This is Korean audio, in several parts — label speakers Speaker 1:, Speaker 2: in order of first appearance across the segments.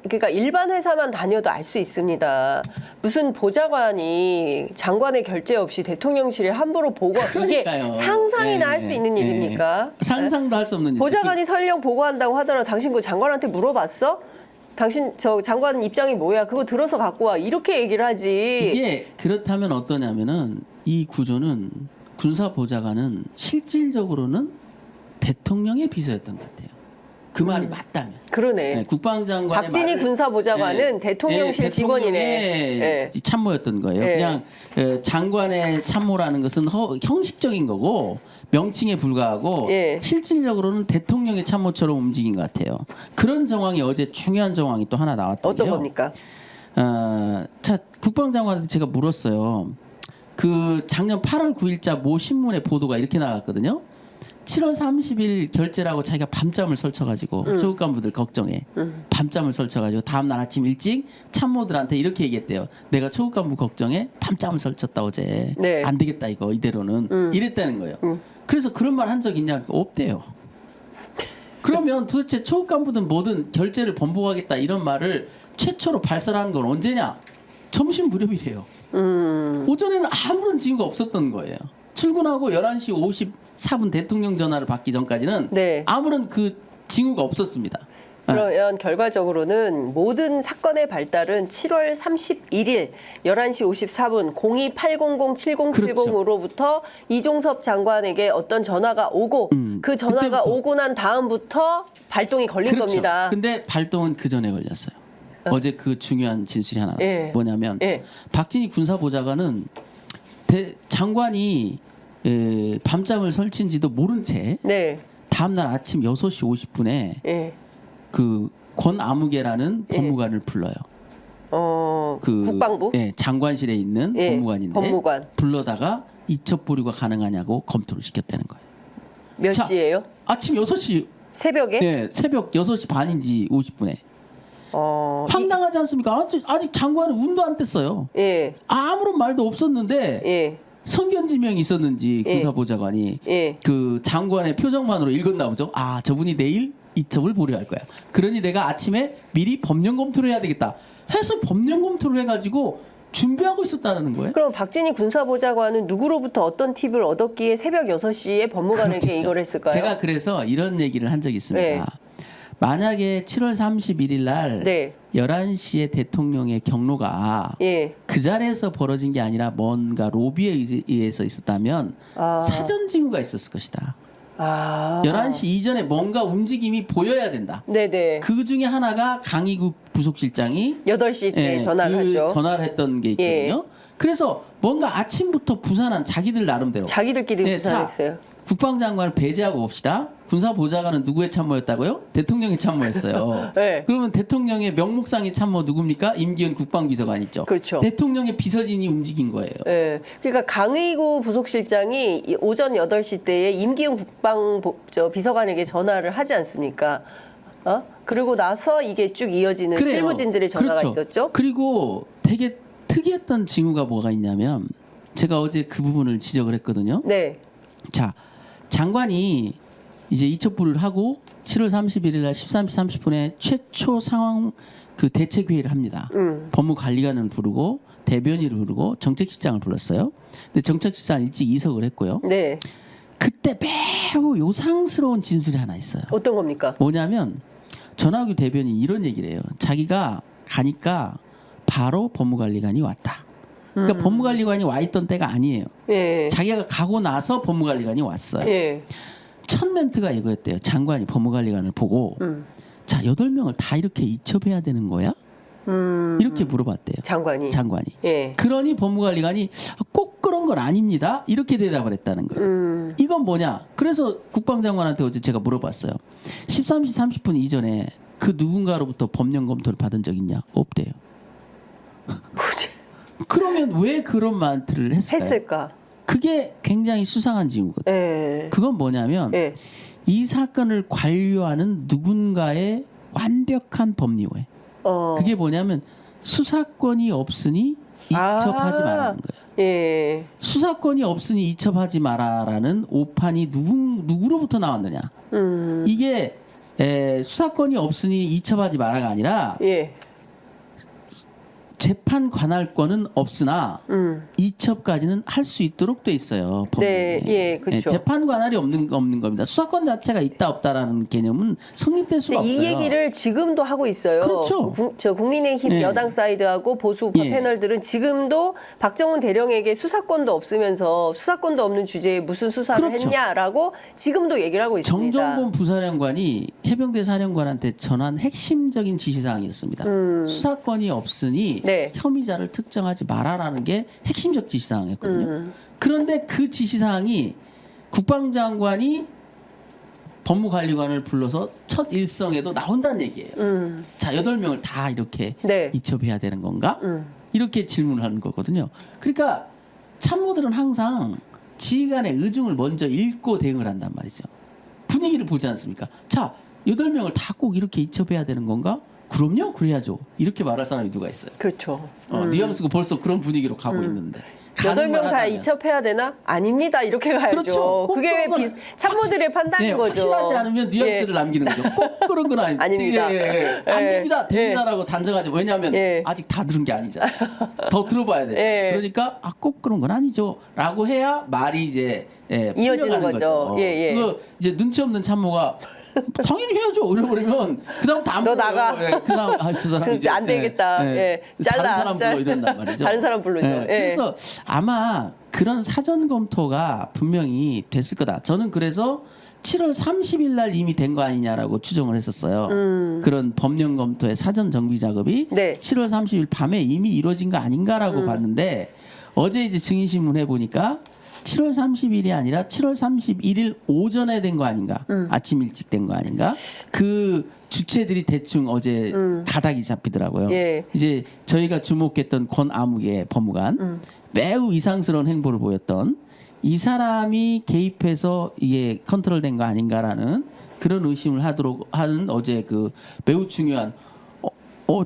Speaker 1: 그러니까 일반 회사만 다녀도 알 수 있습니다. 무슨 보좌관이 장관의 결재 없이 대통령실에 함부로 보고 이게
Speaker 2: 그러니까요.
Speaker 1: 상상이나
Speaker 2: 네,
Speaker 1: 할 수
Speaker 2: 네,
Speaker 1: 있는
Speaker 2: 네.
Speaker 1: 일입니까?
Speaker 2: 상상도 할 수 없는 일.
Speaker 1: 보좌관이 설령 보고한다고 하더라도 당신 그 장관한테 물어봤어? 당신 저 장관 입장이 뭐야? 그거 들어서 갖고 와. 이렇게 얘기를 하지.
Speaker 2: 이게 그렇다면 어떠냐면은 이 구조는 군사보좌관은 실질적으로는 대통령의 비서였던 것 같아요. 그 말이 맞다면.
Speaker 1: 그러네.
Speaker 2: 네, 국방장관의
Speaker 1: 박진희
Speaker 2: 말을-
Speaker 1: 군사보좌관은 대통령실 직원이네.
Speaker 2: 대통령의
Speaker 1: 네.
Speaker 2: 참모였던 거예요.
Speaker 1: 네.
Speaker 2: 그냥 장관의 참모라는 것은 형식적인 거고 명칭에 불과하고
Speaker 1: 네.
Speaker 2: 실질적으로는 대통령의 참모처럼 움직인 것 같아요. 그런 정황이 어제 중요한 정황이 또 하나 나왔던데요.
Speaker 1: 어떤 겁니까?
Speaker 2: 자, 국방장관한테 제가 물었어요. 그 작년 8월 9일자 모 신문의 보도가 이렇게 나갔거든요. 7월 30일 결재라고 자기가 밤잠을 설쳐가지고 조국 간부들 걱정해. 밤잠을 설쳐가지고 다음날 아침 일찍 참모들한테 이렇게 얘기했대요. 내가 조국 간부 걱정해 밤잠을 설쳤다 어제.
Speaker 1: 네.
Speaker 2: 안 되겠다 이거 이대로는. 이랬다는 거예요. 그래서 그런 말 한 적 있냐? 없대요. 그러면 도대체 초급 간부든 뭐든 결재를 번복하겠다 이런 말을 최초로 발설하는 건 언제냐? 점심 무렵이래요. 오전에는 아무런 징후가 없었던 거예요. 출근하고 11시 54분 대통령 전화를 받기 전까지는
Speaker 1: 네.
Speaker 2: 아무런 그 징후가 없었습니다.
Speaker 1: 그러면 결과적으로는 모든 사건의 발달은 7월 31일 11시 54분 02-800-7070으로부터 이종섭 장관에게 어떤 전화가 오고 그 전화가
Speaker 2: 그때부터.
Speaker 1: 오고 난 다음부터 발동이 걸린
Speaker 2: 그렇죠.
Speaker 1: 겁니다.
Speaker 2: 근데 발동은 그 전에 걸렸어요. 어제 그 중요한 진술이 하나
Speaker 1: 예.
Speaker 2: 뭐냐면
Speaker 1: 예.
Speaker 2: 박진희 군사보좌관은 장관이 밤잠을 설친지도 모른 채
Speaker 1: 네.
Speaker 2: 다음날 아침 6시 50분에
Speaker 1: 예.
Speaker 2: 그 권아무개라는 법무관을 불러요. 그
Speaker 1: 국방부?
Speaker 2: 예, 장관실에 있는
Speaker 1: 예,
Speaker 2: 법무관인데
Speaker 1: 법무관.
Speaker 2: 불러다가 이첩 보류가 가능하냐고 검토를 시켰다는 거예요.
Speaker 1: 몇
Speaker 2: 자,
Speaker 1: 시예요?
Speaker 2: 아침 6시
Speaker 1: 새벽에?
Speaker 2: 예, 새벽 6시 반인지 50분에 황당하지 않습니까? 아직 장관은 운도 안 뗐어요.
Speaker 1: 예.
Speaker 2: 아무런 말도 없었는데
Speaker 1: 예.
Speaker 2: 선견지명이 있었는지
Speaker 1: 예.
Speaker 2: 군사보좌관이
Speaker 1: 예.
Speaker 2: 그 장관의 표정만으로 읽었나 보죠. 아, 저분이 내일 이첩을 보류할 거야. 그러니 내가 아침에 미리 법령 검토를 해야 되겠다. 해서 법령 검토를 해가지고 준비하고 있었다는 거예요.
Speaker 1: 그럼 박진희 군사보좌관은 누구로부터 어떤 팁을 얻었기에 새벽 6시에 법무관에게
Speaker 2: 그렇겠죠.
Speaker 1: 이걸 했을까요?
Speaker 2: 제가 그래서 이런 얘기를 한 적이 있습니다.
Speaker 1: 네.
Speaker 2: 만약에 7월 31일 날
Speaker 1: 네.
Speaker 2: 11시에 대통령의 경로가
Speaker 1: 예.
Speaker 2: 그 자리에서 벌어진 게 아니라 뭔가 로비에 의해서 있었다면 사전 징후가 있었을 것이다. 11시 이전에 뭔가 움직임이 보여야 된다.
Speaker 1: 네네.
Speaker 2: 그 중에 하나가 강희구 부속실장이
Speaker 1: 8시 때 전화를 하죠.
Speaker 2: 전화를 했던 게 있거든요. 그래서 뭔가 아침부터 부산한 자기들 나름대로
Speaker 1: 자기들끼리
Speaker 2: 네,
Speaker 1: 부산했어요.
Speaker 2: 국방장관을 배제하고 봅시다. 군사보좌관은 누구의 참모였다고요? 대통령의 참모였어요.
Speaker 1: 네.
Speaker 2: 그러면 대통령의 명목상의 참모 누굽니까? 임기현 국방비서관 있죠.
Speaker 1: 그렇죠.
Speaker 2: 대통령의 비서진이 움직인 거예요.
Speaker 1: 예. 그러니까 강의구 부속실장이 오전 8시 때에 임기훈 비서관에게 전화를 하지 않습니까? 그리고 나서 이게 쭉 이어지는
Speaker 2: 그래요.
Speaker 1: 실무진들의 전화가
Speaker 2: 그렇죠.
Speaker 1: 있었죠.
Speaker 2: 그리고 되게 특이했던 징후가 뭐가 있냐면 제가 어제 그 부분을 지적을 했거든요.
Speaker 1: 네.
Speaker 2: 자, 장관이 이제 이첩부를 하고 7월 31일 날 13시 30분에 최초 상황 그 대책 회의를 합니다. 법무관리관을 부르고 대변인을 부르고 정책실장을 불렀어요. 근데 정책실장 일찍 이석을 했고요.
Speaker 1: 네.
Speaker 2: 그때 매우 요상스러운 진술이 하나 있어요.
Speaker 1: 어떤 겁니까?
Speaker 2: 뭐냐면 전하규 대변인 이런 얘기를 해요. 자기가 가니까 바로 법무관리관이 왔다. 그러니까 법무관리관이 와 있던 때가 아니에요.
Speaker 1: 예.
Speaker 2: 자기가 가고 나서 법무관리관이 왔어요.
Speaker 1: 예.
Speaker 2: 첫 멘트가 이거였대요. 장관이 법무관리관을 보고 자 8명을 다 이렇게 이첩해야 되는 거야? 이렇게 물어봤대요.
Speaker 1: 장관이. 예.
Speaker 2: 그러니 법무관리관이 꼭 그런 건 아닙니다. 이렇게 대답을 했다는 거예요. 이건 뭐냐? 그래서 국방장관한테 어제 제가 물어봤어요. 13시 30분 이전에 그 누군가로부터 법령 검토를 받은 적 있냐? 없대요. 그러면 왜 그런 멘트를
Speaker 1: 했을까?
Speaker 2: 그게 굉장히 수상한 징후거든요.
Speaker 1: 예.
Speaker 2: 그건 뭐냐면
Speaker 1: 예.
Speaker 2: 이 사건을 관료하는 누군가의 완벽한 법리오해. 그게 뭐냐면 수사권이 없으니 이첩하지 말라는 거예요.
Speaker 1: 예.
Speaker 2: 수사권이 없으니 이첩하지 마라라는 오판이 누구로부터 나왔느냐. 이게 수사권이 없으니 이첩하지 마라가 아니라
Speaker 1: 예.
Speaker 2: 재판 관할권은 없으나 이첩까지는 할 수 있도록 돼 있어요. 법률에.
Speaker 1: 네, 예, 그렇죠.
Speaker 2: 재판 관할이 없는 겁니다. 수사권 자체가 있다 없다라는 개념은 성립될 수가
Speaker 1: 근데
Speaker 2: 없어요.
Speaker 1: 이 얘기를 지금도 하고 있어요.
Speaker 2: 그렇죠.
Speaker 1: 국민의힘
Speaker 2: 예.
Speaker 1: 여당 사이드하고 보수 우파
Speaker 2: 예.
Speaker 1: 패널들은 지금도 박정훈 대령에게 수사권도 없으면서 수사권도 없는 주제에 무슨 수사를
Speaker 2: 그렇죠.
Speaker 1: 했냐라고 지금도 얘기를 하고 있습니다.
Speaker 2: 정정본 부사령관이 해병대 사령관한테 전한 핵심적인 지시사항이었습니다. 수사권이 없으니
Speaker 1: 네.
Speaker 2: 혐의자를 특정하지 마라라는 게 핵심적 지시사항이었거든요. 그런데 그 지시사항이 국방장관이 법무관리관을 불러서 첫 일성에도 나온다는 얘기예요. 자, 8명을 다 이렇게
Speaker 1: 네.
Speaker 2: 이첩해야 되는 건가? 이렇게 질문을 하는 거거든요. 그러니까 참모들은 항상 지휘관의 의중을 먼저 읽고 대응을 한단 말이죠. 분위기를 보지 않습니까? 자, 8명을 다 꼭 이렇게 이첩해야 되는 건가? 그럼요, 그래야죠. 이렇게 말할 사람이 누가 있어요?
Speaker 1: 그렇죠.
Speaker 2: 뉘앙스가 벌써 그런 분위기로 가고 있는데.
Speaker 1: 8명 다
Speaker 2: 가능만
Speaker 1: 이첩해야 되나? 아닙니다. 이렇게 가야죠.
Speaker 2: 그렇죠. 꼭
Speaker 1: 그게
Speaker 2: 그런 건
Speaker 1: 참모들의 판단인
Speaker 2: 네,
Speaker 1: 거죠.
Speaker 2: 확실하지 않으면 뉘앙스를
Speaker 1: 예.
Speaker 2: 남기는 거죠. 꼭 그런 건
Speaker 1: 아닙니다.
Speaker 2: 안
Speaker 1: 예.
Speaker 2: 됩니다. 됩니다라고 단정하지. 왜냐하면
Speaker 1: 예.
Speaker 2: 아직 다 들은 게 아니잖아요. 더 들어봐야 돼요.
Speaker 1: 예.
Speaker 2: 그러니까 꼭 그런 건 아니죠. 라고 해야 말이 이제
Speaker 1: 이어지는
Speaker 2: 풀려가는
Speaker 1: 거죠. 예, 예.
Speaker 2: 그거 이제 눈치 없는 참모가 당연히 해야죠. 이러버리면 그다음 다 안
Speaker 1: 너
Speaker 2: 불러요.
Speaker 1: 나가.
Speaker 2: 예, 그다음 저 사람
Speaker 1: 그
Speaker 2: 이제
Speaker 1: 안 되겠다. 예. 잘라.
Speaker 2: 다른 사람 불러 이런단 말이죠.
Speaker 1: 다른 사람 불러줘. 예.
Speaker 2: 그래서 아마 그런 사전 검토가 분명히 됐을 거다. 저는 그래서 7월 30일 날 이미 된 거 아니냐라고 추정을 했었어요. 그런 법령 검토의 사전 정비 작업이
Speaker 1: 네.
Speaker 2: 7월 30일 밤에 이미 이루어진 거 아닌가라고 봤는데 어제 이제 증인신문 해보니까 7월 30일이 아니라 7월 31일 오전에 된 거 아닌가? 아침 일찍 된 거 아닌가? 그 주체들이 대충 어제 가닥이 잡히더라고요.
Speaker 1: 예.
Speaker 2: 이제 저희가 주목했던 권아무개 법무관 매우 이상스러운 행보를 보였던 이 사람이 개입해서 이게 컨트롤된 거 아닌가라는 그런 의심을 하도록 하는 어제 그 매우 중요한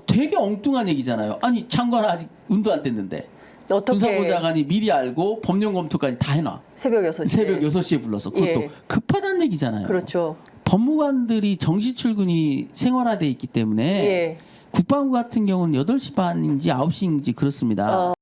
Speaker 2: 되게 엉뚱한 얘기잖아요. 아니 장관 아직 운도 안 됐는데.
Speaker 1: 어떻게
Speaker 2: 군사보좌관이 미리 알고 법령 검토까지 다 해놔.
Speaker 1: 새벽 6시.
Speaker 2: 새벽 6시에 불러서. 그것도
Speaker 1: 예.
Speaker 2: 급하다는 얘기잖아요.
Speaker 1: 그렇죠.
Speaker 2: 법무관들이 정시 출근이 생활화돼 있기 때문에
Speaker 1: 예.
Speaker 2: 국방부 같은 경우는 8시 반인지 9시인지 그렇습니다.